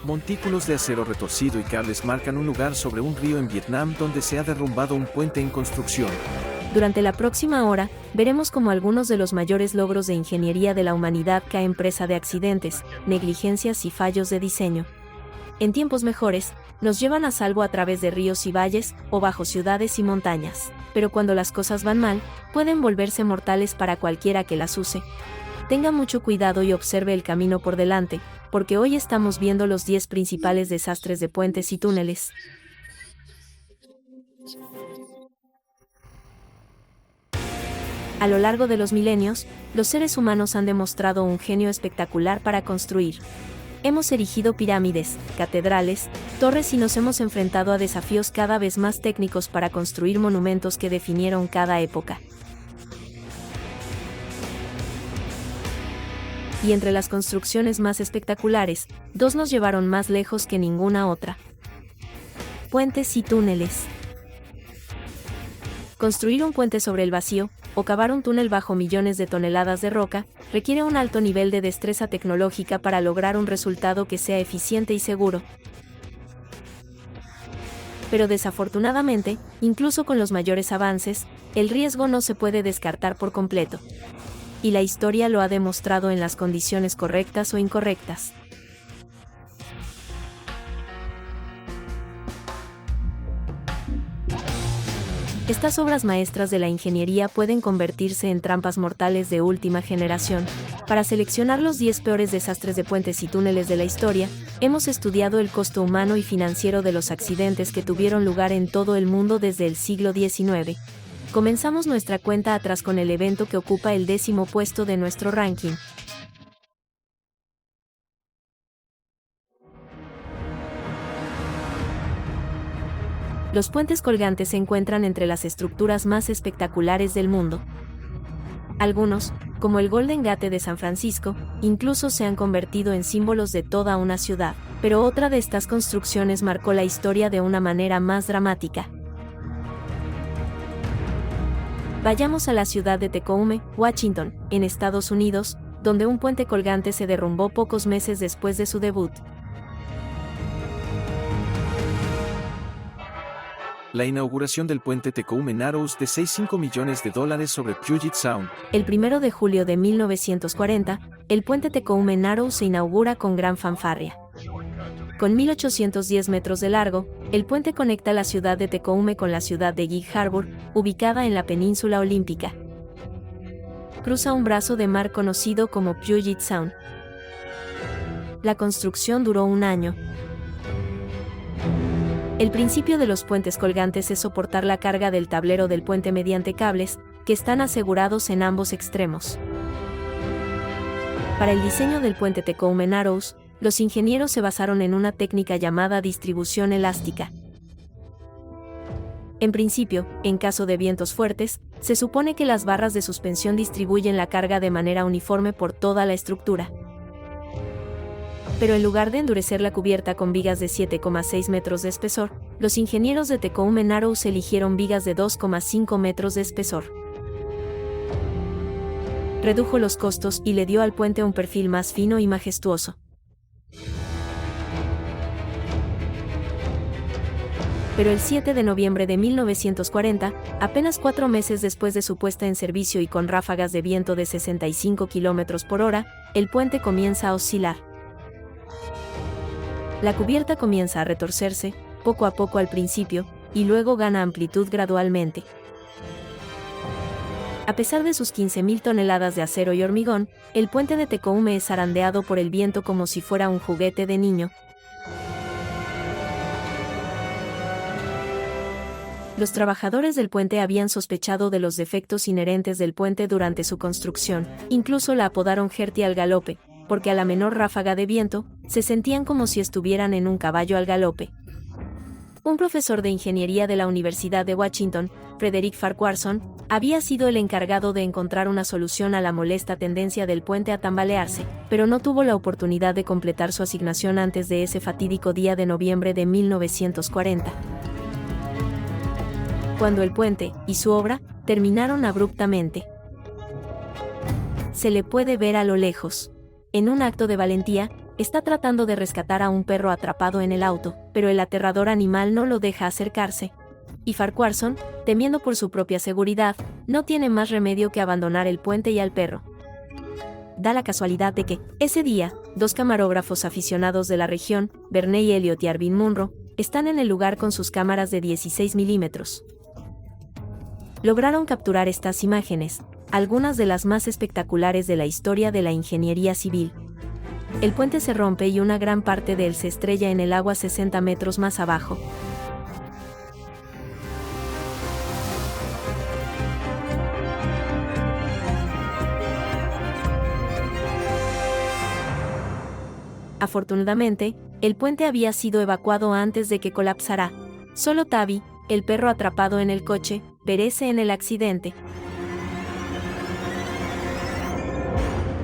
Montículos de acero retorcido y cables marcan un lugar sobre un río en Vietnam donde se ha derrumbado un puente en construcción. Durante la próxima hora, veremos cómo algunos de los mayores logros de ingeniería de la humanidad caen presa de accidentes, negligencias y fallos de diseño. En tiempos mejores, nos llevan a salvo a través de ríos y valles, o bajo ciudades y montañas. Pero cuando las cosas van mal, pueden volverse mortales para cualquiera que las use. Tenga mucho cuidado y observe el camino por delante, porque hoy estamos viendo los 10 principales desastres de puentes y túneles. A lo largo de los milenios, los seres humanos han demostrado un genio espectacular para construir. Hemos erigido pirámides, catedrales, torres y nos hemos enfrentado a desafíos cada vez más técnicos para construir monumentos que definieron cada época. Y entre las construcciones más espectaculares, dos nos llevaron más lejos que ninguna otra. Puentes y túneles. Construir un puente sobre el vacío, o cavar un túnel bajo millones de toneladas de roca, requiere un alto nivel de destreza tecnológica para lograr un resultado que sea eficiente y seguro. Pero desafortunadamente, incluso con los mayores avances, el riesgo no se puede descartar por completo. Y la historia lo ha demostrado en las condiciones correctas o incorrectas. Estas obras maestras de la ingeniería pueden convertirse en trampas mortales de última generación. Para seleccionar los 10 peores desastres de puentes y túneles de la historia, hemos estudiado el costo humano y financiero de los accidentes que tuvieron lugar en todo el mundo desde el siglo XIX. Comenzamos nuestra cuenta atrás con el evento que ocupa el 10º puesto de nuestro ranking. Los puentes colgantes se encuentran entre las estructuras más espectaculares del mundo. Algunos, como el Golden Gate de San Francisco, incluso se han convertido en símbolos de toda una ciudad, pero otra de estas construcciones marcó la historia de una manera más dramática. Vayamos a la ciudad de Tacoma, Washington, en Estados Unidos, donde un puente colgante se derrumbó pocos meses después de su debut. La inauguración del puente Tacoma Narrows de $6.5 millones sobre Puget Sound. El 1 de julio de 1940, el puente Tacoma Narrows se inaugura con gran fanfarria. Con 1.810 metros de largo, el puente conecta la ciudad de Tacoma con la ciudad de Gig Harbor, ubicada en la península olímpica. Cruza un brazo de mar conocido como Puget Sound. La construcción duró un año. El principio de los puentes colgantes es soportar la carga del tablero del puente mediante cables, que están asegurados en ambos extremos. Para el diseño del puente Tacoma Narrows, los ingenieros se basaron en una técnica llamada distribución elástica. En principio, en caso de vientos fuertes, se supone que las barras de suspensión distribuyen la carga de manera uniforme por toda la estructura. Pero en lugar de endurecer la cubierta con vigas de 7,6 metros de espesor, los ingenieros de Tacoma Narrows eligieron vigas de 2,5 metros de espesor. Redujo los costos y le dio al puente un perfil más fino y majestuoso. Pero el 7 de noviembre de 1940, apenas 4 meses después de su puesta en servicio y con ráfagas de viento de 65 km por hora, el puente comienza a oscilar. La cubierta comienza a retorcerse, poco a poco al principio, y luego gana amplitud gradualmente. A pesar de sus 15.000 toneladas de acero y hormigón, el puente de Tacoma es zarandeado por el viento como si fuera un juguete de niño. Los trabajadores del puente habían sospechado de los defectos inherentes del puente durante su construcción, incluso la apodaron Gertie al galope, porque a la menor ráfaga de viento, se sentían como si estuvieran en un caballo al galope. Un profesor de ingeniería de la Universidad de Washington, Frederick Farquharson, había sido el encargado de encontrar una solución a la molesta tendencia del puente a tambalearse, pero no tuvo la oportunidad de completar su asignación antes de ese fatídico día de noviembre de 1940. Cuando el puente y su obra terminaron abruptamente. Se le puede ver a lo lejos. En un acto de valentía, está tratando de rescatar a un perro atrapado en el auto, pero el aterrador animal no lo deja acercarse. Y Farquharson, temiendo por su propia seguridad, no tiene más remedio que abandonar el puente y al perro. Da la casualidad de que, ese día, dos camarógrafos aficionados de la región, Bernie Elliott y Arvin Munro, están en el lugar con sus cámaras de 16 milímetros. Lograron capturar estas imágenes, algunas de las más espectaculares de la historia de la ingeniería civil. El puente se rompe y una gran parte de él se estrella en el agua 60 metros más abajo. Afortunadamente, el puente había sido evacuado antes de que colapsara. Solo Tabby, el perro atrapado en el coche, perece en el accidente.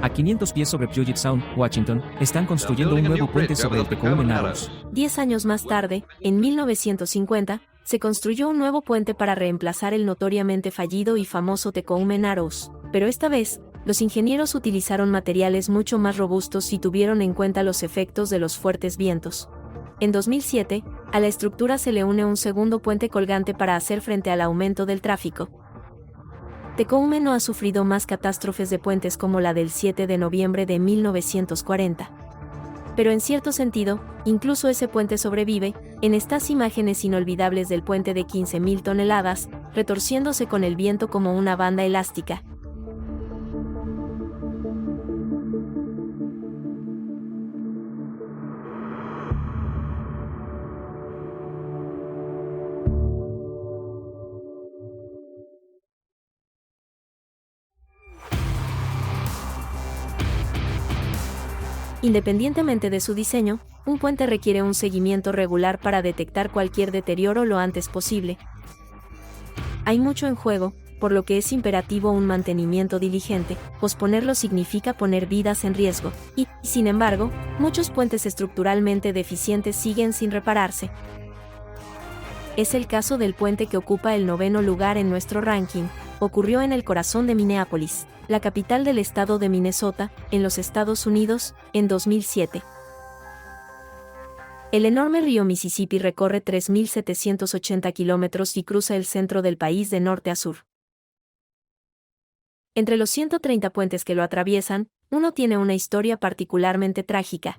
A 500 pies sobre Puget Sound, Washington, están construyendo un nuevo puente sobre el Tecumseh Narrows. 10 años más tarde, en 1950, se construyó un nuevo puente para reemplazar el notoriamente fallido y famoso Tecumseh Narrows, pero esta vez, los ingenieros utilizaron materiales mucho más robustos y tuvieron en cuenta los efectos de los fuertes vientos. En 2007, a la estructura se le une un segundo puente colgante para hacer frente al aumento del tráfico. Tecumseh no ha sufrido más catástrofes de puentes como la del 7 de noviembre de 1940. Pero en cierto sentido, incluso ese puente sobrevive, en estas imágenes inolvidables del puente de 15.000 toneladas, retorciéndose con el viento como una banda elástica. Independientemente de su diseño, un puente requiere un seguimiento regular para detectar cualquier deterioro lo antes posible. Hay mucho en juego, por lo que es imperativo un mantenimiento diligente. Posponerlo significa poner vidas en riesgo, y, sin embargo, muchos puentes estructuralmente deficientes siguen sin repararse. Es el caso del puente que ocupa el 9º lugar en nuestro ranking. Ocurrió en el corazón de Minneapolis, la capital del estado de Minnesota, en los Estados Unidos, en 2007. El enorme río Mississippi recorre 3.780 kilómetros y cruza el centro del país de norte a sur. Entre los 130 puentes que lo atraviesan, uno tiene una historia particularmente trágica.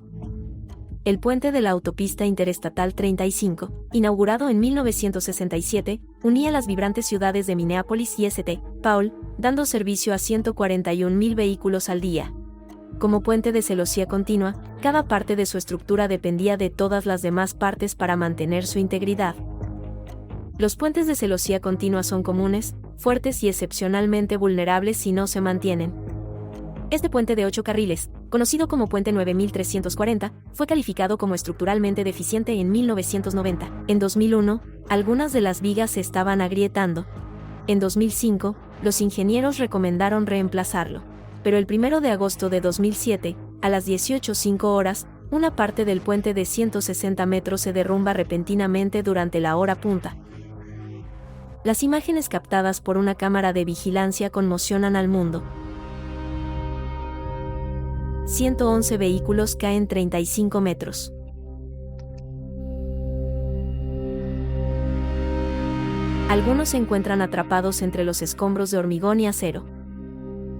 El puente de la autopista interestatal 35, inaugurado en 1967, unía las vibrantes ciudades de Minneapolis y St. Paul, dando servicio a 141.000 vehículos al día. Como puente de celosía continua, cada parte de su estructura dependía de todas las demás partes para mantener su integridad. Los puentes de celosía continua son comunes, fuertes y excepcionalmente vulnerables si no se mantienen. Este puente de 8 carriles, conocido como Puente 9340, fue calificado como estructuralmente deficiente en 1990. En 2001, algunas de las vigas se estaban agrietando. En 2005, los ingenieros recomendaron reemplazarlo. Pero el 1 de agosto de 2007, a las 18:05 horas, una parte del puente de 160 metros se derrumba repentinamente durante la hora punta. Las imágenes captadas por una cámara de vigilancia conmocionan al mundo. 111 vehículos caen 35 metros. Algunos se encuentran atrapados entre los escombros de hormigón y acero.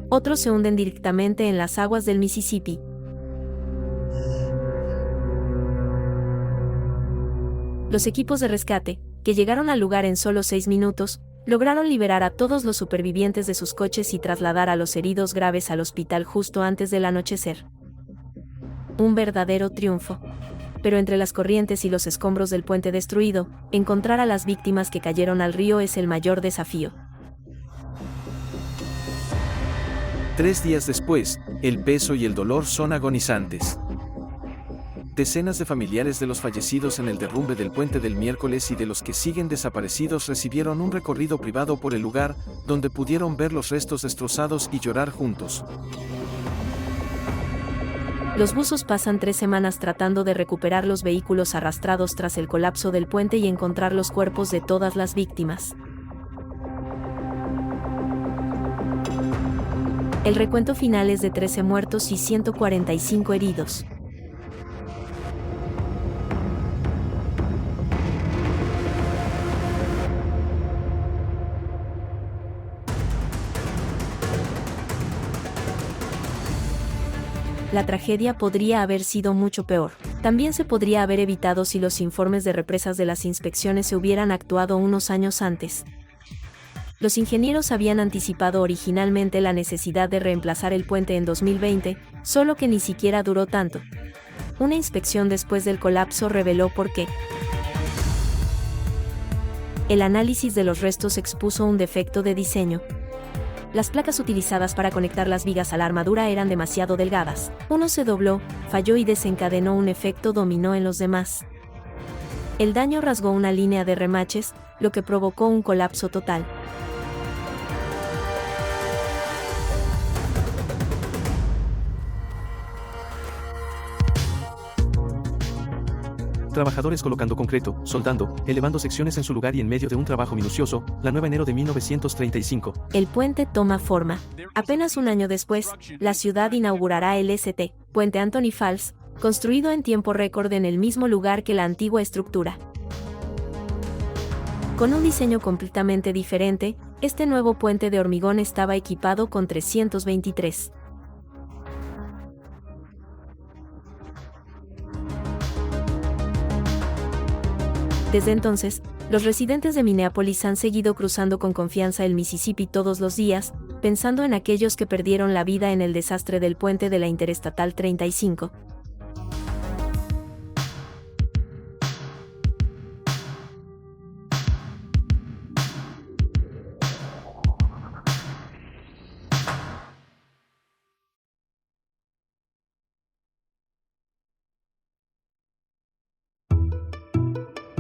Otros se hunden directamente en las aguas del Mississippi. Los equipos de rescate, que llegaron al lugar en solo 6 minutos, lograron liberar a todos los supervivientes de sus coches y trasladar a los heridos graves al hospital justo antes del anochecer. Un verdadero triunfo. Pero entre las corrientes y los escombros del puente destruido, encontrar a las víctimas que cayeron al río es el mayor desafío. 3 días después, el peso y el dolor son agonizantes. Decenas de familiares de los fallecidos en el derrumbe del puente del miércoles y de los que siguen desaparecidos recibieron un recorrido privado por el lugar, donde pudieron ver los restos destrozados y llorar juntos. Los buzos pasan 3 semanas tratando de recuperar los vehículos arrastrados tras el colapso del puente y encontrar los cuerpos de todas las víctimas. El recuento final es de 13 muertos y 145 heridos. la tragedia podría haber sido mucho peor. También se podría haber evitado si los informes de represas de las inspecciones se hubieran actuado unos años antes. Los ingenieros habían anticipado originalmente la necesidad de reemplazar el puente en 2020, solo que ni siquiera duró tanto. Una inspección después del colapso reveló por qué. El análisis de los restos expuso un defecto de diseño. Las placas utilizadas para conectar las vigas a la armadura eran demasiado delgadas. Uno se dobló, falló y desencadenó un efecto dominó en los demás. El daño rasgó una línea de remaches, lo que provocó un colapso total. Trabajadores colocando concreto, soldando, elevando secciones en su lugar y en medio de un trabajo minucioso, la 9 de enero de 1935. El puente toma forma. Apenas un año después, la ciudad inaugurará el St. Puente Anthony Falls, construido en tiempo récord en el mismo lugar que la antigua estructura. Con un diseño completamente diferente, este nuevo puente de hormigón estaba equipado con 323. Desde entonces, los residentes de Minneapolis han seguido cruzando con confianza el Mississippi todos los días, pensando en aquellos que perdieron la vida en el desastre del puente de la Interestatal 35.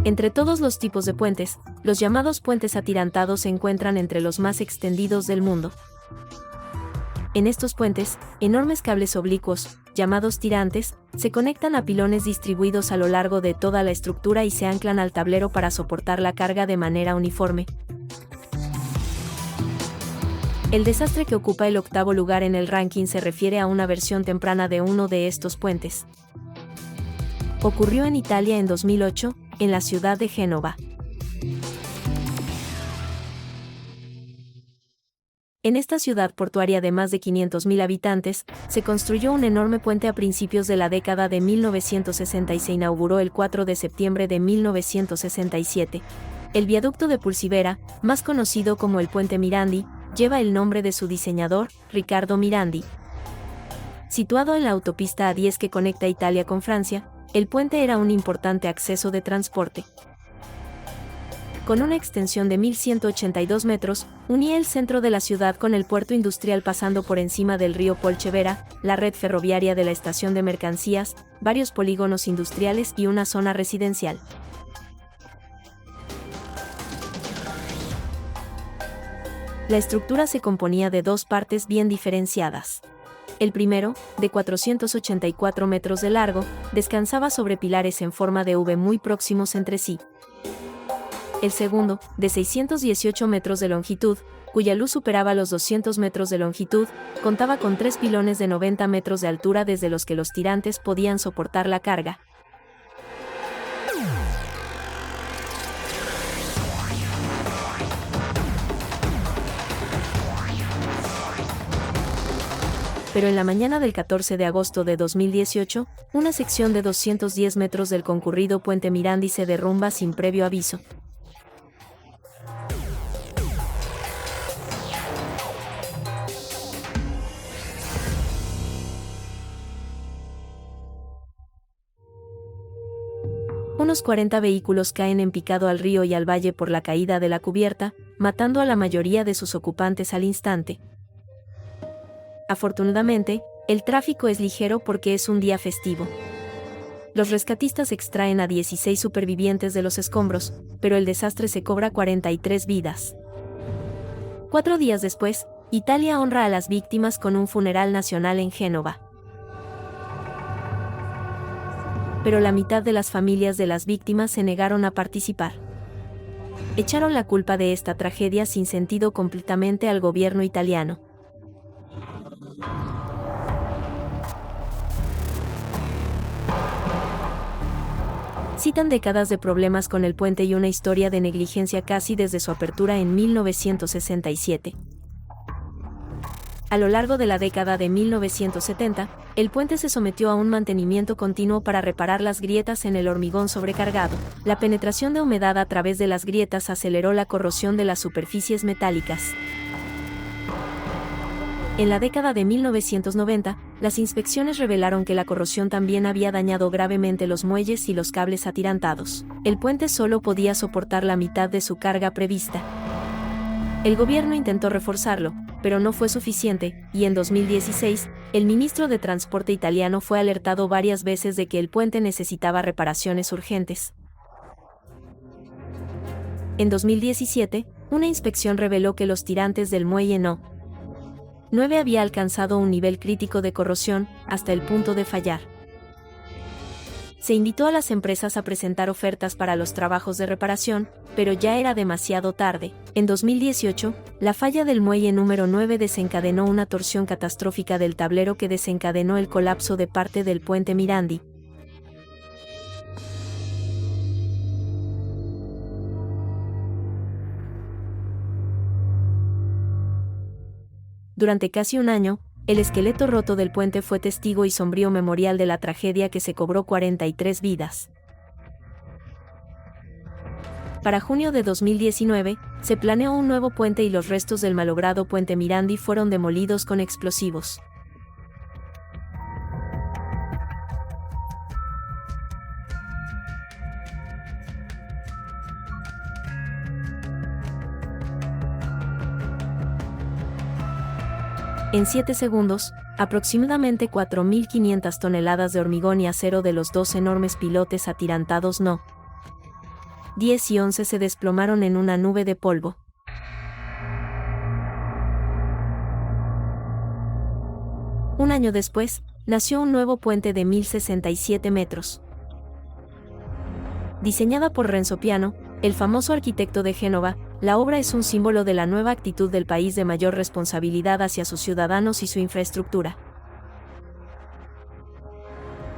Entre todos los tipos de puentes, los llamados puentes atirantados se encuentran entre los más extendidos del mundo. En estos puentes, enormes cables oblicuos, llamados tirantes, se conectan a pilones distribuidos a lo largo de toda la estructura y se anclan al tablero para soportar la carga de manera uniforme. El desastre que ocupa el 8º lugar en el ranking se refiere a una versión temprana de uno de estos puentes. Ocurrió en Italia en 2008, en la ciudad de Génova. En esta ciudad portuaria de más de 500.000 habitantes, se construyó un enorme puente a principios de la década de 1960 y se inauguró el 4 de septiembre de 1967. El viaducto de Pulsivera, más conocido como el Puente Mirandi, lleva el nombre de su diseñador, Riccardo Mirandi. Situado en la autopista A10 que conecta Italia con Francia, el puente era un importante acceso de transporte. Con una extensión de 1.182 metros, unía el centro de la ciudad con el puerto industrial pasando por encima del río Polcevera, la red ferroviaria de la estación de mercancías, varios polígonos industriales y una zona residencial. La estructura se componía de dos partes bien diferenciadas. El primero, de 484 metros de largo, descansaba sobre pilares en forma de V muy próximos entre sí. El segundo, de 618 metros de longitud, cuya luz superaba los 200 metros de longitud, contaba con 3 pilones de 90 metros de altura desde los que los tirantes podían soportar la carga. Pero en la mañana del 14 de agosto de 2018, una sección de 210 metros del concurrido Puente Mirandi se derrumba sin previo aviso. Unos 40 vehículos caen en picado al río y al valle por la caída de la cubierta, matando a la mayoría de sus ocupantes al instante. Afortunadamente, el tráfico es ligero porque es un día festivo. Los rescatistas extraen a 16 supervivientes de los escombros, pero el desastre se cobra 43 vidas. 4 días después, Italia honra a las víctimas con un funeral nacional en Génova. Pero la mitad de las familias de las víctimas se negaron a participar. Echaron la culpa de esta tragedia sin sentido completamente al gobierno italiano. Citan décadas de problemas con el puente y una historia de negligencia casi desde su apertura en 1967. A lo largo de la década de 1970, el puente se sometió a un mantenimiento continuo para reparar las grietas en el hormigón sobrecargado. La penetración de humedad a través de las grietas aceleró la corrosión de las superficies metálicas. En la década de 1990, las inspecciones revelaron que la corrosión también había dañado gravemente los muelles y los cables atirantados. El puente solo podía soportar la mitad de su carga prevista. El gobierno intentó reforzarlo, pero no fue suficiente, y en 2016, el ministro de Transporte italiano fue alertado varias veces de que el puente necesitaba reparaciones urgentes. En 2017, una inspección reveló que los tirantes del muelle No. 9 había alcanzado un nivel crítico de corrosión, hasta el punto de fallar. Se invitó a las empresas a presentar ofertas para los trabajos de reparación, pero ya era demasiado tarde. En 2018, la falla del muelle número 9 desencadenó una torsión catastrófica del tablero que desencadenó el colapso de parte del puente Mirandi. Durante casi un año, el esqueleto roto del puente fue testigo y sombrío memorial de la tragedia que se cobró 43 vidas. Para junio de 2019, se planeó un nuevo puente y los restos del malogrado puente Mirandi fueron demolidos con explosivos. En 7 segundos, aproximadamente 4.500 toneladas de hormigón y acero de los dos enormes pilotes atirantados No. 10 y 11 se desplomaron en una nube de polvo. Un año después, nació un nuevo puente de 1.067 metros. Diseñada por Renzo Piano, el famoso arquitecto de Génova, la obra es un símbolo de la nueva actitud del país de mayor responsabilidad hacia sus ciudadanos y su infraestructura.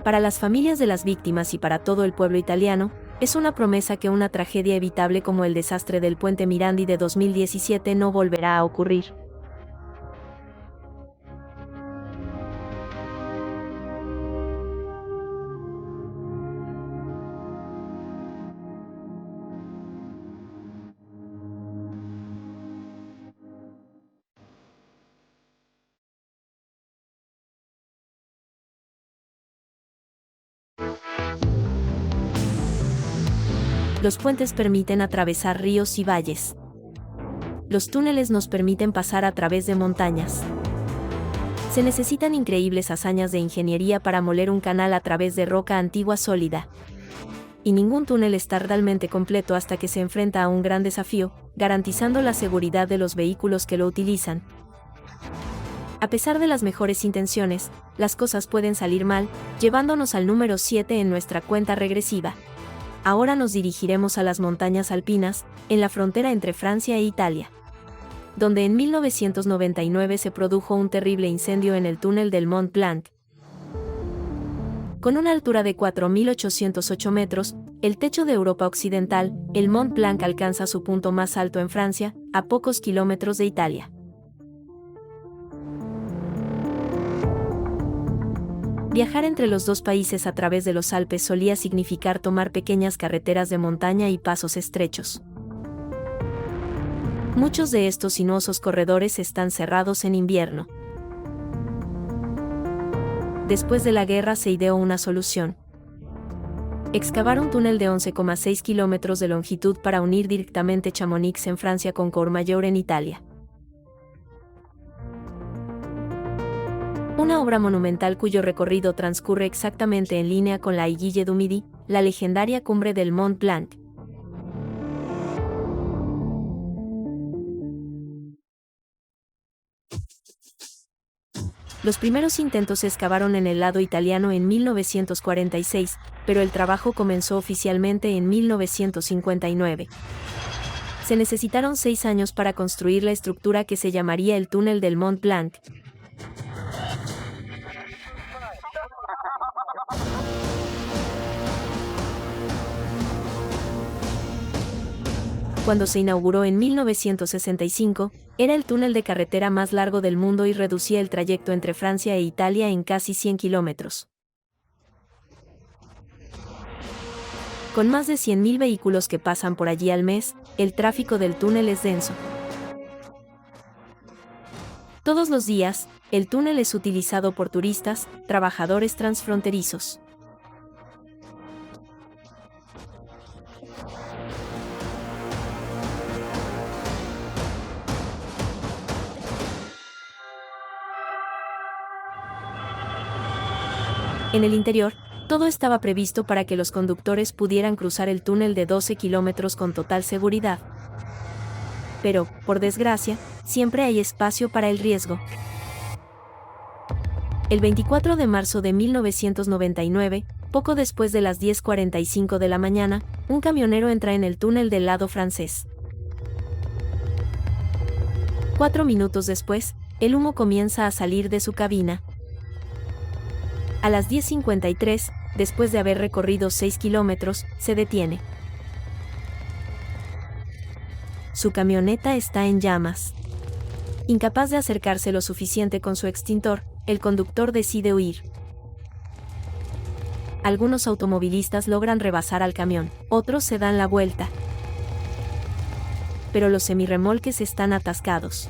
Para las familias de las víctimas y para todo el pueblo italiano, es una promesa que una tragedia evitable como el desastre del puente Mirandi de 2017 no volverá a ocurrir. Los puentes permiten atravesar ríos y valles. Los túneles nos permiten pasar a través de montañas. Se necesitan increíbles hazañas de ingeniería para moler un canal a través de roca antigua sólida. Y ningún túnel está realmente completo hasta que se enfrenta a un gran desafío, garantizando la seguridad de los vehículos que lo utilizan. A pesar de las mejores intenciones, las cosas pueden salir mal, llevándonos al número 7 en nuestra cuenta regresiva. Ahora nos dirigiremos a las montañas alpinas, en la frontera entre Francia e Italia, donde en 1999 se produjo un terrible incendio en el túnel del Mont Blanc. Con una altura de 4.808 metros, el techo de Europa Occidental, el Mont Blanc alcanza su punto más alto en Francia, a pocos kilómetros de Italia. Viajar entre los dos países a través de los Alpes solía significar tomar pequeñas carreteras de montaña y pasos estrechos. Muchos de estos sinuosos corredores están cerrados en invierno. Después de la guerra se ideó una solución: excavar un túnel de 11,6 kilómetros de longitud para unir directamente Chamonix en Francia con Courmayeur en Italia. Una obra monumental cuyo recorrido transcurre exactamente en línea con la Aiguille du Midi, la legendaria cumbre del Mont Blanc. Los primeros intentos se excavaron en el lado italiano en 1946, pero el trabajo comenzó oficialmente en 1959. Se necesitaron 6 años para construir la estructura que se llamaría el túnel del Mont Blanc. Cuando se inauguró en 1965, era el túnel de carretera más largo del mundo y reducía el trayecto entre Francia e Italia en casi 100 kilómetros. Con más de 100.000 vehículos que pasan por allí al mes, el tráfico del túnel es denso. Todos los días, el túnel es utilizado por turistas, trabajadores transfronterizos. En el interior, todo estaba previsto para que los conductores pudieran cruzar el túnel de 12 kilómetros con total seguridad. Pero, por desgracia, siempre hay espacio para el riesgo. El 24 de marzo de 1999, poco después de las 10:45 de la mañana, un camionero entra en el túnel del lado francés. 4 minutos después, el humo comienza a salir de su cabina. A las 10:53, después de haber recorrido 6 kilómetros, se detiene. Su camioneta está en llamas. Incapaz de acercarse lo suficiente con su extintor, el conductor decide huir. Algunos automovilistas logran rebasar al camión, otros se dan la vuelta. Pero los semirremolques están atascados.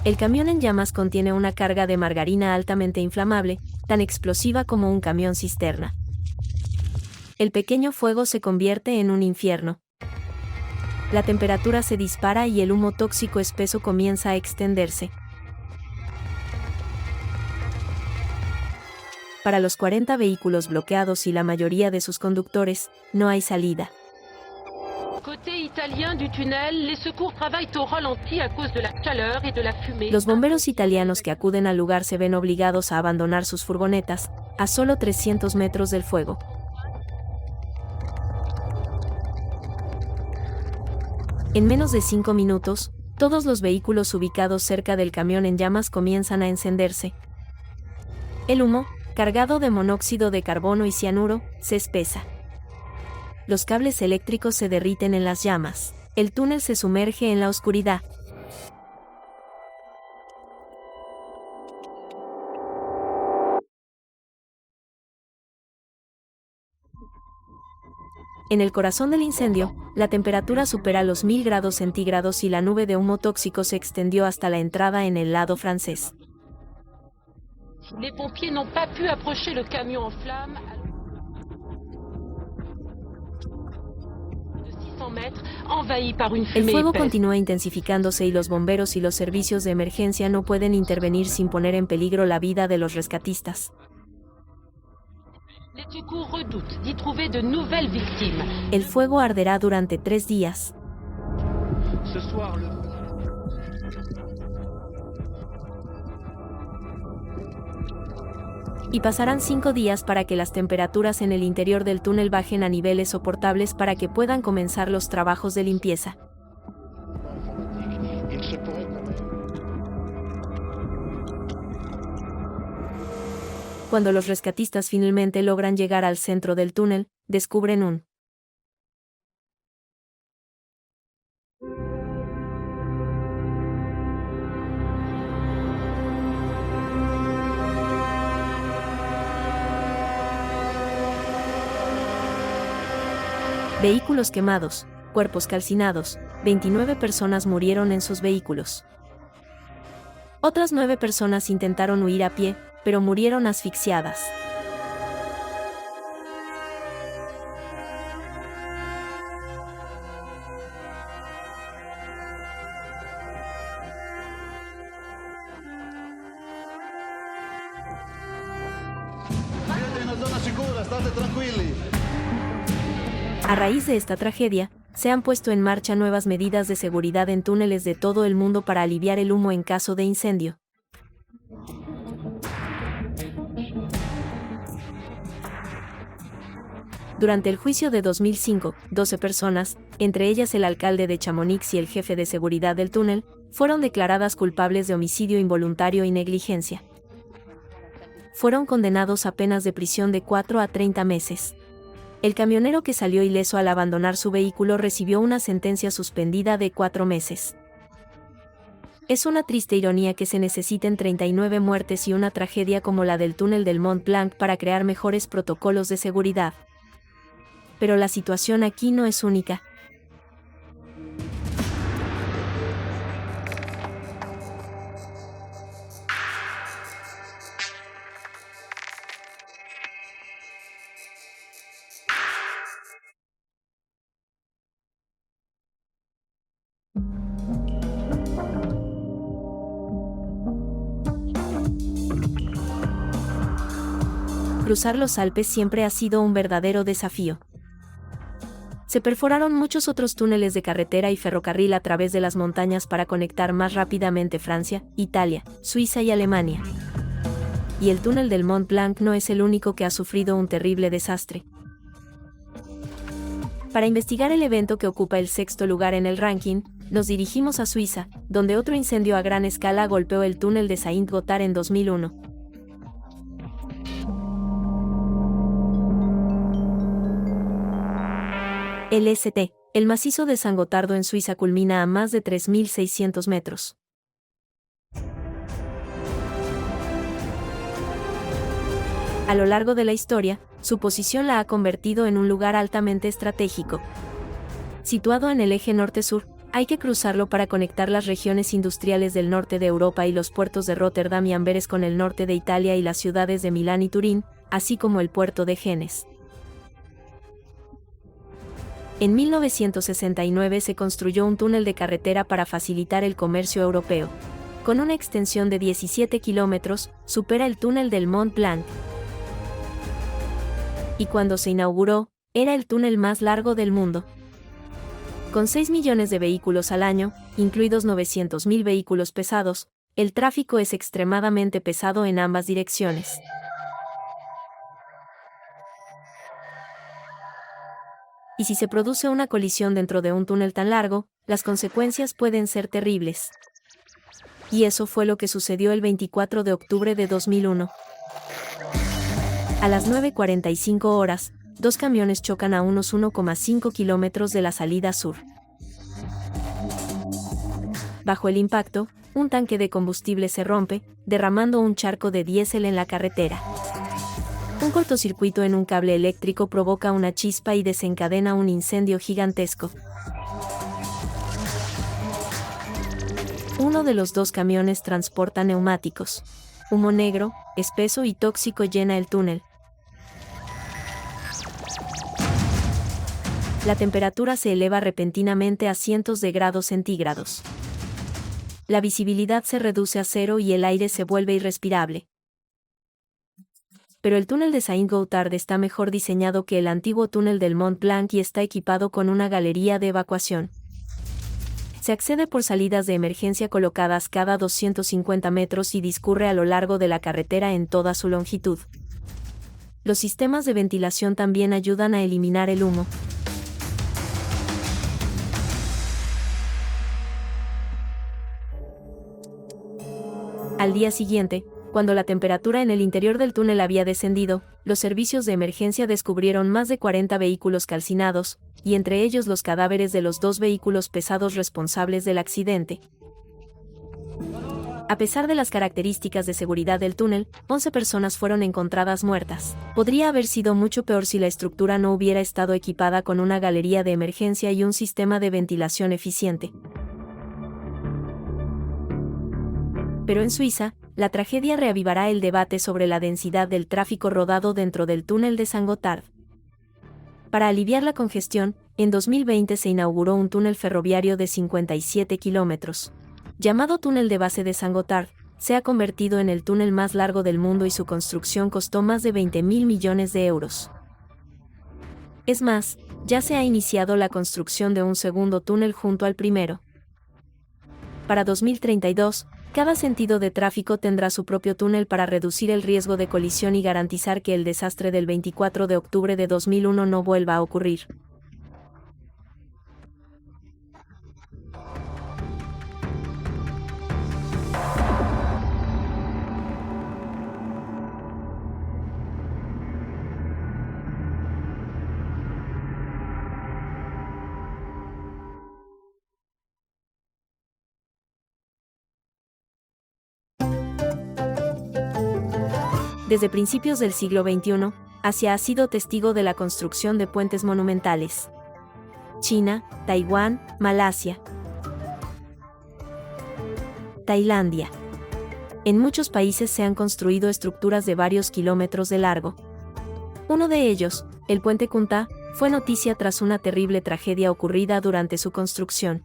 El camión en llamas contiene una carga de margarina altamente inflamable, tan explosiva como un camión cisterna. El pequeño fuego se convierte en un infierno. La temperatura se dispara y el humo tóxico espeso comienza a extenderse. Para los 40 vehículos bloqueados y la mayoría de sus conductores, no hay salida. Los bomberos italianos que acuden al lugar se ven obligados a abandonar sus furgonetas, a solo 300 metros del fuego. En menos de 5 minutos, todos los vehículos ubicados cerca del camión en llamas comienzan a encenderse. El humo, cargado de monóxido de carbono y cianuro, se espesa. Los cables eléctricos se derriten en las llamas. El túnel se sumerge en la oscuridad. En el corazón del incendio, la temperatura supera los 1000 grados centígrados y la nube de humo tóxico se extendió hasta la entrada en el lado francés. Les pompiers n'ont pas pu approcher le camion en flammes. El fuego continúa intensificándose y los bomberos y los servicios de emergencia no pueden intervenir sin poner en peligro la vida de los rescatistas. El fuego arderá durante 3 días. Y pasarán 5 días para que las temperaturas en el interior del túnel bajen a niveles soportables para que puedan comenzar los trabajos de limpieza. Cuando los rescatistas finalmente logran llegar al centro del túnel, descubren un vehículos quemados, cuerpos calcinados, 29 personas murieron en sus vehículos. Otras 9 personas intentaron huir a pie, pero murieron asfixiadas. A raíz de esta tragedia, se han puesto en marcha nuevas medidas de seguridad en túneles de todo el mundo para aliviar el humo en caso de incendio. Durante el juicio de 2005, 12 personas, entre ellas el alcalde de Chamonix y el jefe de seguridad del túnel, fueron declaradas culpables de homicidio involuntario y negligencia. Fueron condenados a penas de prisión de 4 a 30 meses. El camionero que salió ileso al abandonar su vehículo recibió una sentencia suspendida de 4 meses. Es una triste ironía que se necesiten 39 muertes y una tragedia como la del túnel del Mont Blanc para crear mejores protocolos de seguridad. Pero la situación aquí no es única. Cruzar los Alpes siempre ha sido un verdadero desafío. Se perforaron muchos otros túneles de carretera y ferrocarril a través de las montañas para conectar más rápidamente Francia, Italia, Suiza y Alemania. Y el túnel del Mont Blanc no es el único que ha sufrido un terrible desastre. Para investigar el evento que ocupa el 6º lugar en el ranking, nos dirigimos a Suiza, donde otro incendio a gran escala golpeó el túnel de Saint-Gothard en 2001. El St. El macizo de San Gotardo en Suiza culmina a más de 3.600 metros. A lo largo de la historia, su posición la ha convertido en un lugar altamente estratégico. Situado en el eje norte-sur, hay que cruzarlo para conectar las regiones industriales del norte de Europa y los puertos de Rotterdam y Amberes con el norte de Italia y las ciudades de Milán y Turín, así como el puerto de Genes. En 1969 se construyó un túnel de carretera para facilitar el comercio europeo. Con una extensión de 17 kilómetros, supera el túnel del Mont Blanc. Y cuando se inauguró, era el túnel más largo del mundo. Con 6 millones de vehículos al año, incluidos 900.000 vehículos pesados, el tráfico es extremadamente pesado en ambas direcciones. Y si se produce una colisión dentro de un túnel tan largo, las consecuencias pueden ser terribles. Y eso fue lo que sucedió el 24 de octubre de 2001. A las 9:45 horas, 2 camiones chocan a unos 1,5 kilómetros de la salida sur. Bajo el impacto, un tanque de combustible se rompe, derramando un charco de diésel en la carretera. Un cortocircuito en un cable eléctrico provoca una chispa y desencadena un incendio gigantesco. Uno de los 2 camiones transporta neumáticos. Humo negro, espeso y tóxico llena el túnel. La temperatura se eleva repentinamente a cientos de grados centígrados. La visibilidad se reduce a 0 y el aire se vuelve irrespirable. Pero el túnel de Saint-Gothard está mejor diseñado que el antiguo túnel del Mont Blanc y está equipado con una galería de evacuación. Se accede por salidas de emergencia colocadas cada 250 metros y discurre a lo largo de la carretera en toda su longitud. Los sistemas de ventilación también ayudan a eliminar el humo. Al día siguiente, cuando la temperatura en el interior del túnel había descendido, los servicios de emergencia descubrieron más de 40 vehículos calcinados, y entre ellos los cadáveres de los 2 vehículos pesados responsables del accidente. A pesar de las características de seguridad del túnel, 11 personas fueron encontradas muertas. Podría haber sido mucho peor si la estructura no hubiera estado equipada con una galería de emergencia y un sistema de ventilación eficiente. Pero en Suiza, la tragedia reavivará el debate sobre la densidad del tráfico rodado dentro del túnel de Saint-Gothard. Para aliviar la congestión, en 2020 se inauguró un túnel ferroviario de 57 kilómetros. Llamado túnel de base de Saint-Gothard, se ha convertido en el túnel más largo del mundo y su construcción costó más de 20.000 millones de euros. Es más, ya se ha iniciado la construcción de un segundo túnel junto al primero. Para 2032, cada sentido de tráfico tendrá su propio túnel para reducir el riesgo de colisión y garantizar que el desastre del 24 de octubre de 2001 no vuelva a ocurrir. Desde principios del siglo XXI, Asia ha sido testigo de la construcción de puentes monumentales. China, Taiwán, Malasia, Tailandia. En muchos países se han construido estructuras de varios kilómetros de largo. Uno de ellos, el puente Kunta, fue noticia tras una terrible tragedia ocurrida durante su construcción.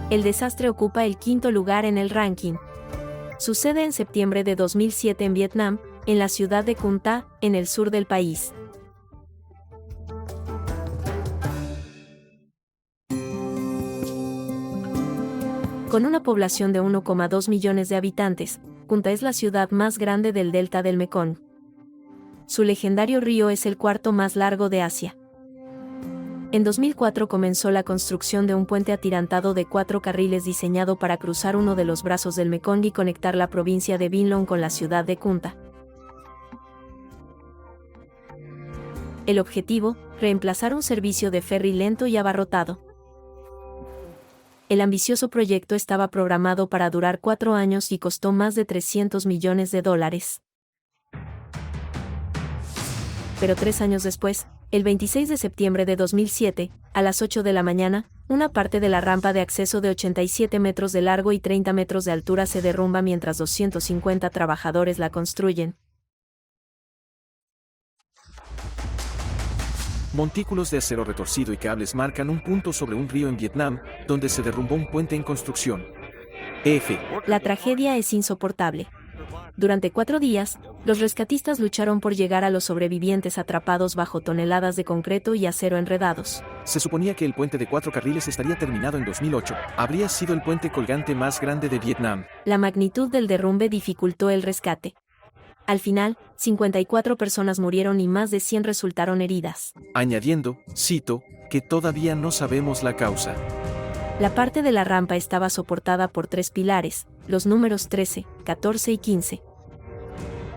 El desastre ocupa el quinto lugar en el ranking. Sucede en septiembre de 2007 en Vietnam, en la ciudad de Kunta, en el sur del país. Con una población de 1,2 millones de habitantes, Kunta es la ciudad más grande del delta del Mekong. Su legendario río es el cuarto más largo de Asia. En 2004 comenzó la construcción de un puente atirantado de 4 carriles diseñado para cruzar uno de los brazos del Mekong y conectar la provincia de Vĩnh Long con la ciudad de Kunta. El objetivo, reemplazar un servicio de ferry lento y abarrotado. El ambicioso proyecto estaba programado para durar 4 años y costó más de $300 millones. Pero 3 años después, el 26 de septiembre de 2007, a las 8 de la mañana, una parte de la rampa de acceso de 87 metros de largo y 30 metros de altura se derrumba mientras 250 trabajadores la construyen. Montículos de acero retorcido y cables marcan un punto sobre un río en Vietnam, donde se derrumbó un puente en construcción. La tragedia es insoportable. Durante 4 días, los rescatistas lucharon por llegar a los sobrevivientes atrapados bajo toneladas de concreto y acero enredados. Se suponía que el puente de 4 carriles estaría terminado en 2008. Habría sido el puente colgante más grande de Vietnam. La magnitud del derrumbe dificultó el rescate. Al final, 54 personas murieron y más de 100 resultaron heridas. Añadiendo, cito, que todavía no sabemos la causa. La parte de la rampa estaba soportada por 3 pilares, los números 13, 14 y 15.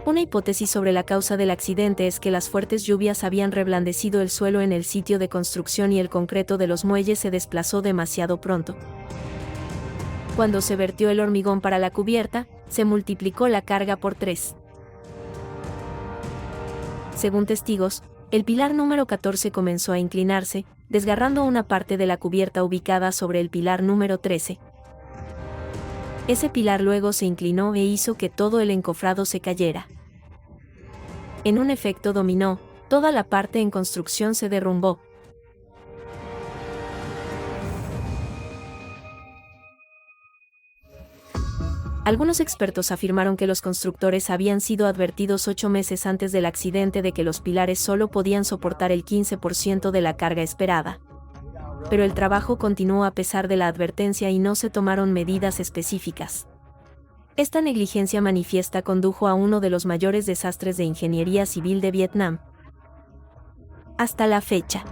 Una hipótesis sobre la causa del accidente es que las fuertes lluvias habían reblandecido el suelo en el sitio de construcción y el concreto de los muelles se desplazó demasiado pronto. Cuando se vertió el hormigón para la cubierta, se multiplicó la carga por 3. Según testigos, el pilar número 14 comenzó a inclinarse, desgarrando una parte de la cubierta ubicada sobre el pilar número 13. Ese pilar luego se inclinó e hizo que todo el encofrado se cayera. En un efecto dominó, toda la parte en construcción se derrumbó. Algunos expertos afirmaron que los constructores habían sido advertidos 8 meses antes del accidente de que los pilares solo podían soportar el 15% de la carga esperada. Pero el trabajo continuó a pesar de la advertencia y no se tomaron medidas específicas. Esta negligencia manifiesta condujo a uno de los mayores desastres de ingeniería civil de Vietnam. Hasta la fecha.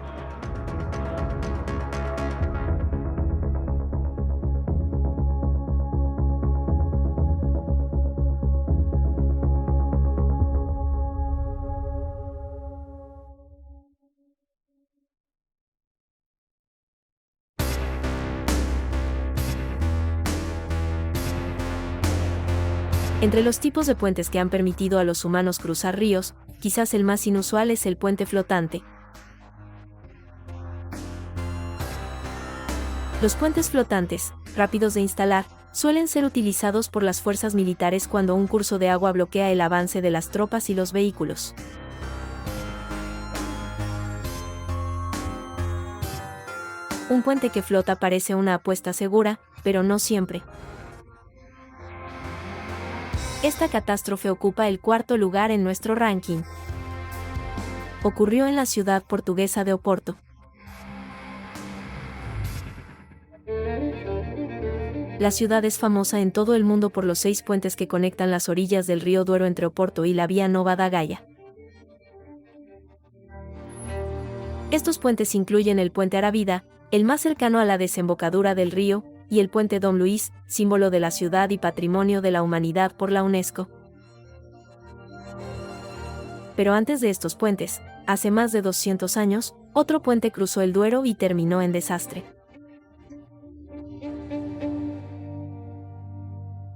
Entre los tipos de puentes que han permitido a los humanos cruzar ríos, quizás el más inusual es el puente flotante. Los puentes flotantes, rápidos de instalar, suelen ser utilizados por las fuerzas militares cuando un curso de agua bloquea el avance de las tropas y los vehículos. Un puente que flota parece una apuesta segura, pero no siempre. Esta catástrofe ocupa el 4º lugar en nuestro ranking. Ocurrió en la ciudad portuguesa de Oporto. La ciudad es famosa en todo el mundo por los 6 puentes que conectan las orillas del río Duero entre Oporto y la Vía Nova da Gaia. Estos puentes incluyen el puente Arabida, el más cercano a la desembocadura del río, y el puente Dom Luis, símbolo de la ciudad y patrimonio de la humanidad por la UNESCO. Pero antes de estos puentes, hace más de 200 años, otro puente cruzó el Duero y terminó en desastre.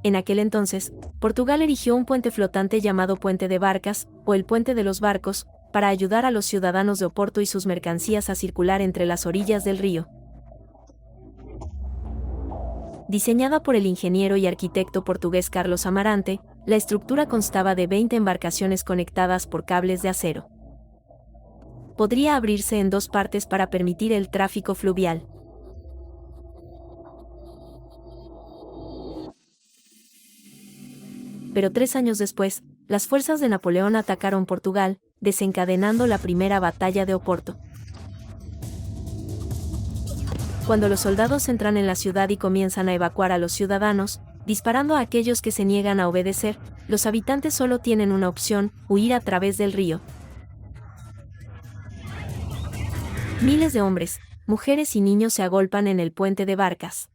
En aquel entonces, Portugal erigió un puente flotante llamado Puente de Barcas, o el Puente de los Barcos, para ayudar a los ciudadanos de Oporto y sus mercancías a circular entre las orillas del río. Diseñada por el ingeniero y arquitecto portugués Carlos Amarante, la estructura constaba de 20 embarcaciones conectadas por cables de acero. Podría abrirse en dos partes para permitir el tráfico fluvial. Pero 3 años después, las fuerzas de Napoleón atacaron Portugal, desencadenando la primera batalla de Oporto. Cuando los soldados entran en la ciudad y comienzan a evacuar a los ciudadanos, disparando a aquellos que se niegan a obedecer, los habitantes solo tienen una opción: huir a través del río. Miles de hombres, mujeres y niños se agolpan en el Puente de Barcas.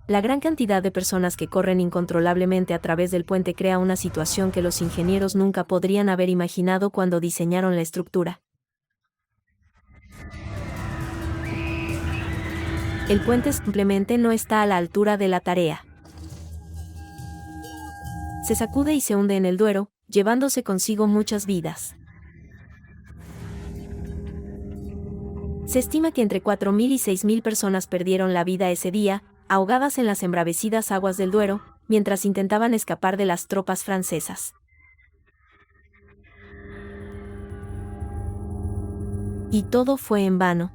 La gran cantidad de personas que corren incontrolablemente a través del puente crea una situación que los ingenieros nunca podrían haber imaginado cuando diseñaron la estructura. El puente simplemente no está a la altura de la tarea. Se sacude y se hunde en el Duero, llevándose consigo muchas vidas. Se estima que entre 4.000 y 6.000 personas perdieron la vida ese día, ahogadas en las embravecidas aguas del Duero, mientras intentaban escapar de las tropas francesas. Y todo fue en vano.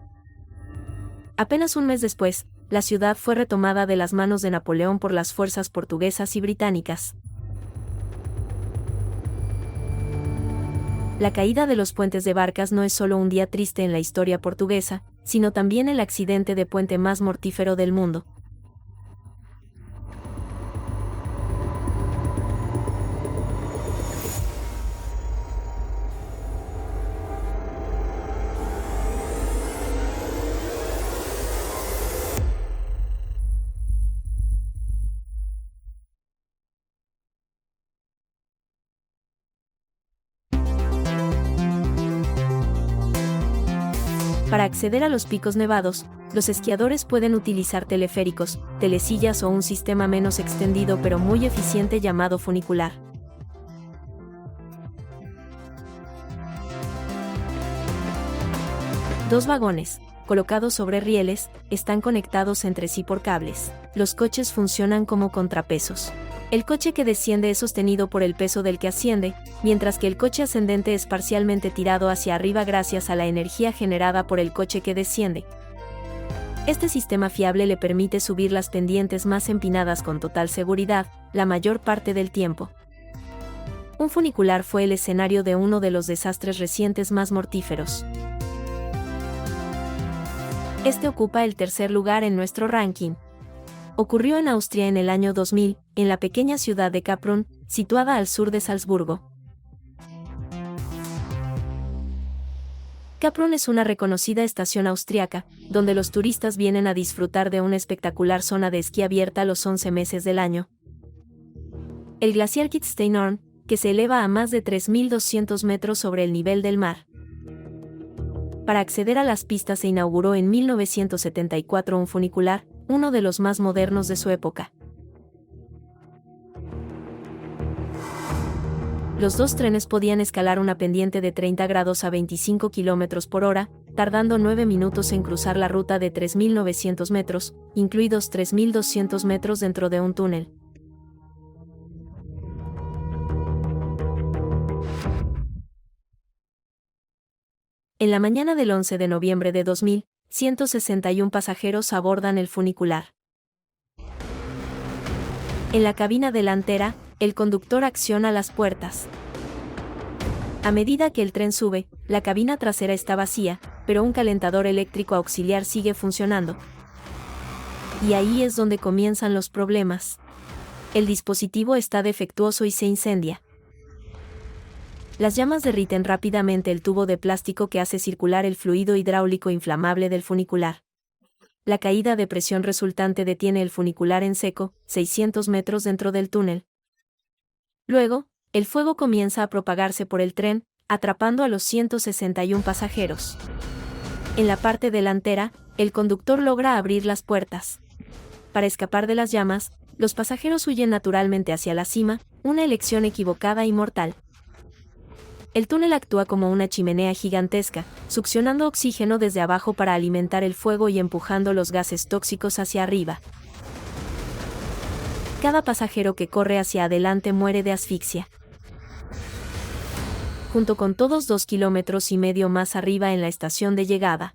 Apenas un mes después, la ciudad fue retomada de las manos de Napoleón por las fuerzas portuguesas y británicas. La caída de los puentes de Barcas no es solo un día triste en la historia portuguesa, sino también el accidente de puente más mortífero del mundo. Para acceder a los picos nevados, los esquiadores pueden utilizar teleféricos, telesillas o un sistema menos extendido pero muy eficiente llamado funicular. Dos vagones, colocados sobre rieles, están conectados entre sí por cables. Los coches funcionan como contrapesos. El coche que desciende es sostenido por el peso del que asciende, mientras que el coche ascendente es parcialmente tirado hacia arriba gracias a la energía generada por el coche que desciende. Este sistema fiable le permite subir las pendientes más empinadas con total seguridad, la mayor parte del tiempo. Un funicular fue el escenario de uno de los desastres recientes más mortíferos. Este ocupa el tercer lugar en nuestro ranking. Ocurrió en Austria en el año 2000, en la pequeña ciudad de Kaprun, situada al sur de Salzburgo. Kaprun es una reconocida estación austriaca, donde los turistas vienen a disfrutar de una espectacular zona de esquí abierta los 11 meses del año. El glaciar Kitzsteinhorn, que se eleva a más de 3.200 metros sobre el nivel del mar. Para acceder a las pistas se inauguró en 1974 un funicular, uno de los más modernos de su época. Los dos trenes podían escalar una pendiente de 30 grados a 25 km por hora, tardando 9 minutos en cruzar la ruta de 3.900 metros, incluidos 3.200 metros dentro de un túnel. En la mañana del 11 de noviembre de 2000, 161 pasajeros abordan el funicular. En la cabina delantera, el conductor acciona las puertas. A medida que el tren sube, la cabina trasera está vacía, pero un calentador eléctrico auxiliar sigue funcionando. Y ahí es donde comienzan los problemas. El dispositivo está defectuoso y se incendia. Las llamas derriten rápidamente el tubo de plástico que hace circular el fluido hidráulico inflamable del funicular. La caída de presión resultante detiene el funicular en seco, 600 metros dentro del túnel. Luego, el fuego comienza a propagarse por el tren, atrapando a los 161 pasajeros. En la parte delantera, el conductor logra abrir las puertas. Para escapar de las llamas, los pasajeros huyen naturalmente hacia la cima, una elección equivocada y mortal. El túnel actúa como una chimenea gigantesca, succionando oxígeno desde abajo para alimentar el fuego y empujando los gases tóxicos hacia arriba. Cada pasajero que corre hacia adelante muere de asfixia. Junto con todos 2,5 kilómetros más arriba en la estación de llegada.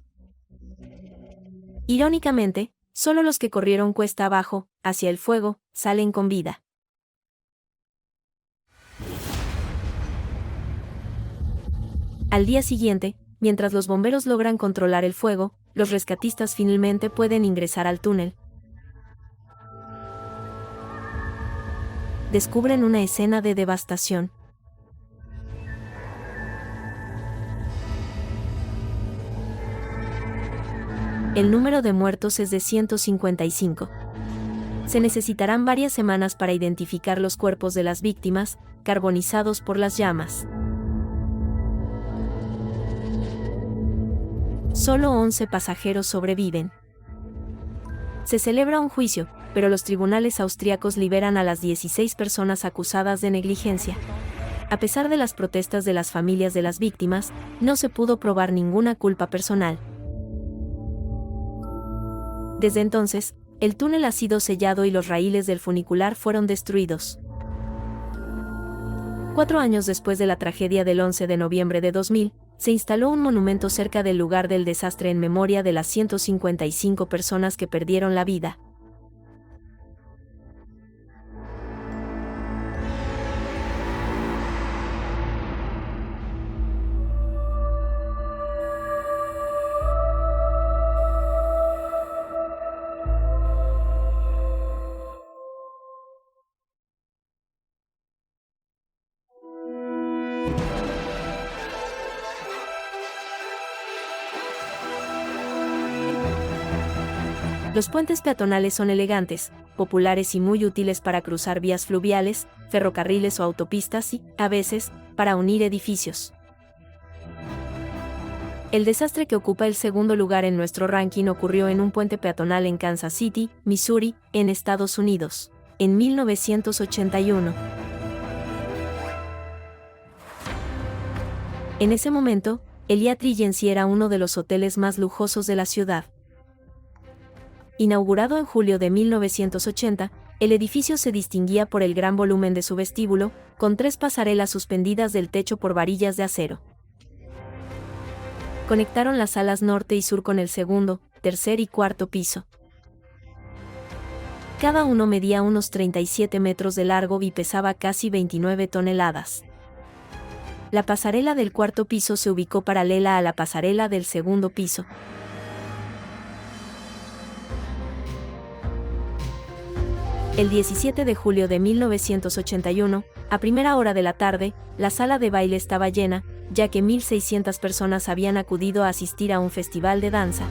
Irónicamente, solo los que corrieron cuesta abajo, hacia el fuego, salen con vida. Al día siguiente, mientras los bomberos logran controlar el fuego, los rescatistas finalmente pueden ingresar al túnel. Descubren una escena de devastación. El número de muertos es de 155. Se necesitarán varias semanas para identificar los cuerpos de las víctimas, carbonizados por las llamas. Solo 11 pasajeros sobreviven. Se celebra un juicio, pero los tribunales austríacos liberan a las 16 personas acusadas de negligencia. A pesar de las protestas de las familias de las víctimas, no se pudo probar ninguna culpa personal. Desde entonces, el túnel ha sido sellado y los raíles del funicular fueron destruidos. 4 años después de la tragedia del 11 de noviembre de 2000, se instaló un monumento cerca del lugar del desastre en memoria de las 155 personas que perdieron la vida. Los puentes peatonales son elegantes, populares y muy útiles para cruzar vías fluviales, ferrocarriles o autopistas y, a veces, para unir edificios. El desastre que ocupa el segundo lugar en nuestro ranking ocurrió en un puente peatonal en Kansas City, Missouri, en Estados Unidos, en 1981. En ese momento, el Hyatt Regency era uno de los hoteles más lujosos de la ciudad. Inaugurado en julio de 1980, el edificio se distinguía por el gran volumen de su vestíbulo, con 3 pasarelas suspendidas del techo por varillas de acero. Conectaron las salas norte y sur con el segundo, tercer y cuarto piso. Cada uno medía unos 37 metros de largo y pesaba casi 29 toneladas. La pasarela del cuarto piso se ubicó paralela a la pasarela del segundo piso. El 17 de julio de 1981, a primera hora de la tarde, la sala de baile estaba llena, ya que 1.600 personas habían acudido a asistir a un festival de danza.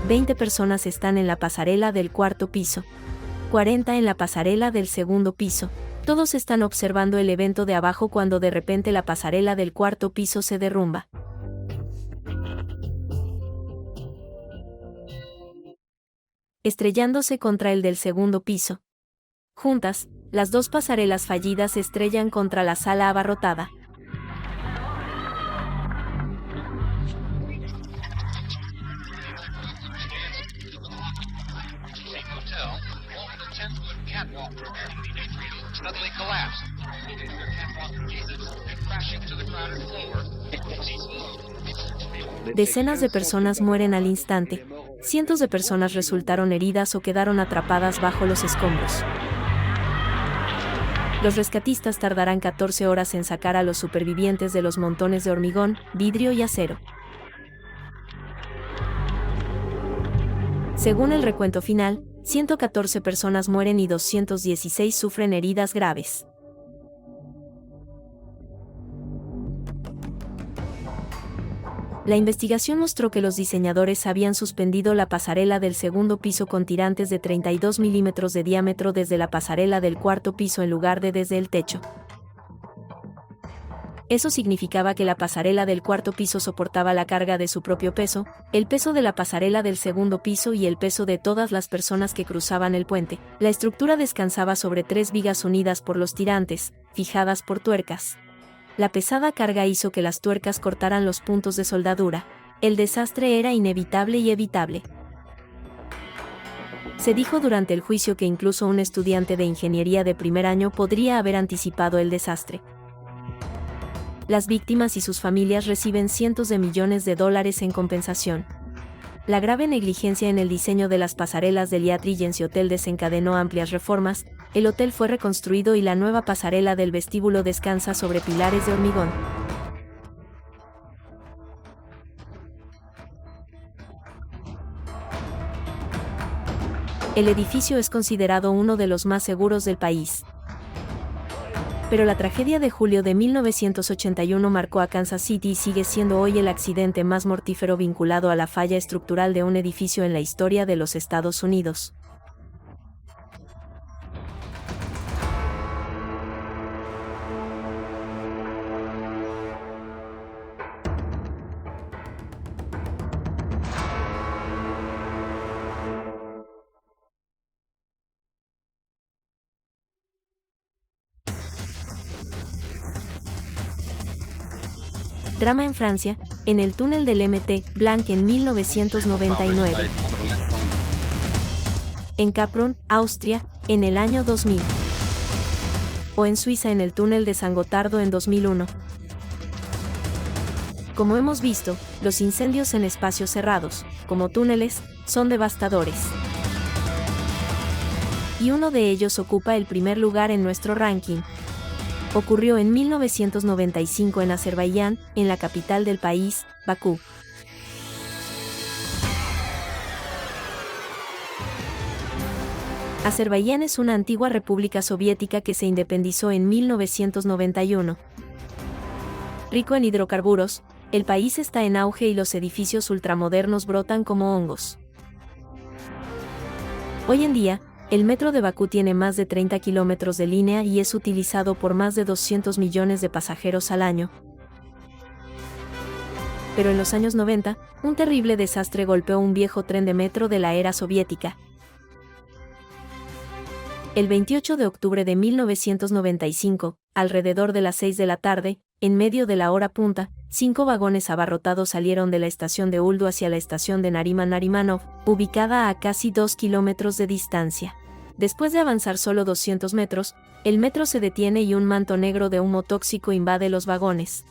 20 personas están en la pasarela del cuarto piso. 40 en la pasarela del segundo piso. Todos están observando el evento de abajo cuando de repente la pasarela del cuarto piso se derrumba. Estrellándose contra el del segundo piso. Juntas, las 2 pasarelas fallidas se estrellan contra la sala abarrotada. Decenas de personas mueren al instante. Cientos de personas resultaron heridas o quedaron atrapadas bajo los escombros. Los rescatistas tardarán 14 horas en sacar a los supervivientes de los montones de hormigón, vidrio y acero. Según el recuento final, 114 personas mueren y 216 sufren heridas graves. La investigación mostró que los diseñadores habían suspendido la pasarela del segundo piso con tirantes de 32 milímetros de diámetro desde la pasarela del cuarto piso en lugar de desde el techo. Eso significaba que la pasarela del cuarto piso soportaba la carga de su propio peso, el peso de la pasarela del segundo piso y el peso de todas las personas que cruzaban el puente. La estructura descansaba sobre 3 vigas unidas por los tirantes, fijadas por tuercas. La pesada carga hizo que las tuercas cortaran los puntos de soldadura. El desastre era inevitable y evitable. Se dijo durante el juicio que incluso un estudiante de ingeniería de primer año podría haber anticipado el desastre. Las víctimas y sus familias reciben cientos de millones de dólares en compensación. La grave negligencia en el diseño de las pasarelas del Hyatt Regency Hotel desencadenó amplias reformas. El hotel fue reconstruido y la nueva pasarela del vestíbulo descansa sobre pilares de hormigón. El edificio es considerado uno de los más seguros del país. Pero la tragedia de julio de 1981 marcó a Kansas City y sigue siendo hoy el accidente más mortífero vinculado a la falla estructural de un edificio en la historia de los Estados Unidos. Drama en Francia, en el túnel del Mt. Blanc en 1999. En Capron, Austria, en el año 2000. O en Suiza en el túnel de San Gotardo en 2001. Como hemos visto, los incendios en espacios cerrados, como túneles, son devastadores. Y uno de ellos ocupa el primer lugar en nuestro ranking. Ocurrió en 1995 en Azerbaiyán, en la capital del país, Bakú. Azerbaiyán es una antigua república soviética que se independizó en 1991. Rico en hidrocarburos, el país está en auge y los edificios ultramodernos brotan como hongos. Hoy en día, el metro de Bakú tiene más de 30 kilómetros de línea y es utilizado por más de 200 millones de pasajeros al año. Pero en los años 90, un terrible desastre golpeó un viejo tren de metro de la era soviética. El 28 de octubre de 1995, alrededor de las 6 de la tarde, en medio de la hora punta, 5 vagones abarrotados salieron de la estación de Uldu hacia la estación de Nariman-Narimanov, ubicada a casi 2 kilómetros de distancia. Después de avanzar solo 200 metros, el metro se detiene y un manto negro de humo tóxico invade los vagones.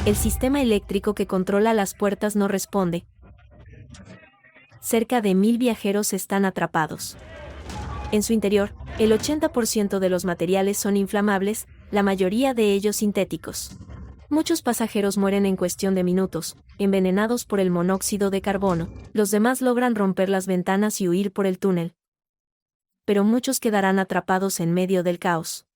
El sistema eléctrico que controla las puertas no responde. Cerca de 1000 viajeros están atrapados. En su interior, el 80% de los materiales son inflamables, la mayoría de ellos sintéticos. Muchos pasajeros mueren en cuestión de minutos, envenenados por el monóxido de carbono. Los demás logran romper las ventanas y huir por el túnel. Pero muchos quedarán atrapados en medio del caos.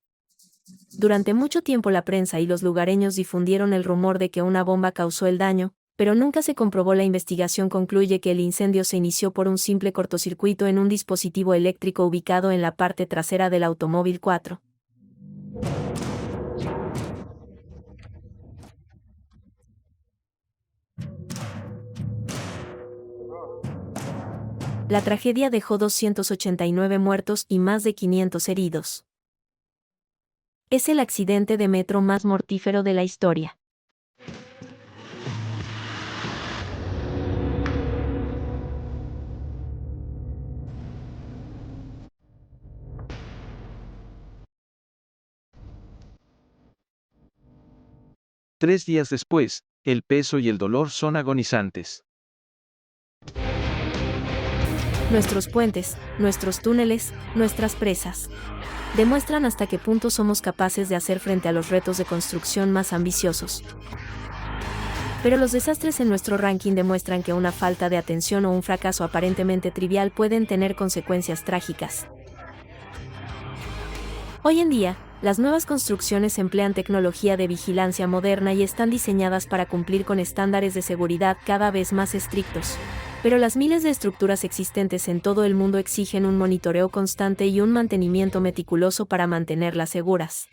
Durante mucho tiempo la prensa y los lugareños difundieron el rumor de que una bomba causó el daño, pero nunca se comprobó. La investigación concluye que el incendio se inició por un simple cortocircuito en un dispositivo eléctrico ubicado en la parte trasera del automóvil 4. La tragedia dejó 289 muertos y más de 500 heridos. Es el accidente de metro más mortífero de la historia. Tres días después, el peso y el dolor son agonizantes. Nuestros puentes, nuestros túneles, nuestras presas. Demuestran hasta qué punto somos capaces de hacer frente a los retos de construcción más ambiciosos. Pero los desastres en nuestro ranking demuestran que una falta de atención o un fracaso aparentemente trivial pueden tener consecuencias trágicas. Hoy en día, las nuevas construcciones emplean tecnología de vigilancia moderna y están diseñadas para cumplir con estándares de seguridad cada vez más estrictos. Pero las miles de estructuras existentes en todo el mundo exigen un monitoreo constante y un mantenimiento meticuloso para mantenerlas seguras.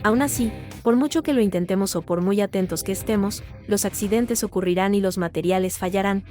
Aún así, por mucho que lo intentemos o por muy atentos que estemos, los accidentes ocurrirán y los materiales fallarán,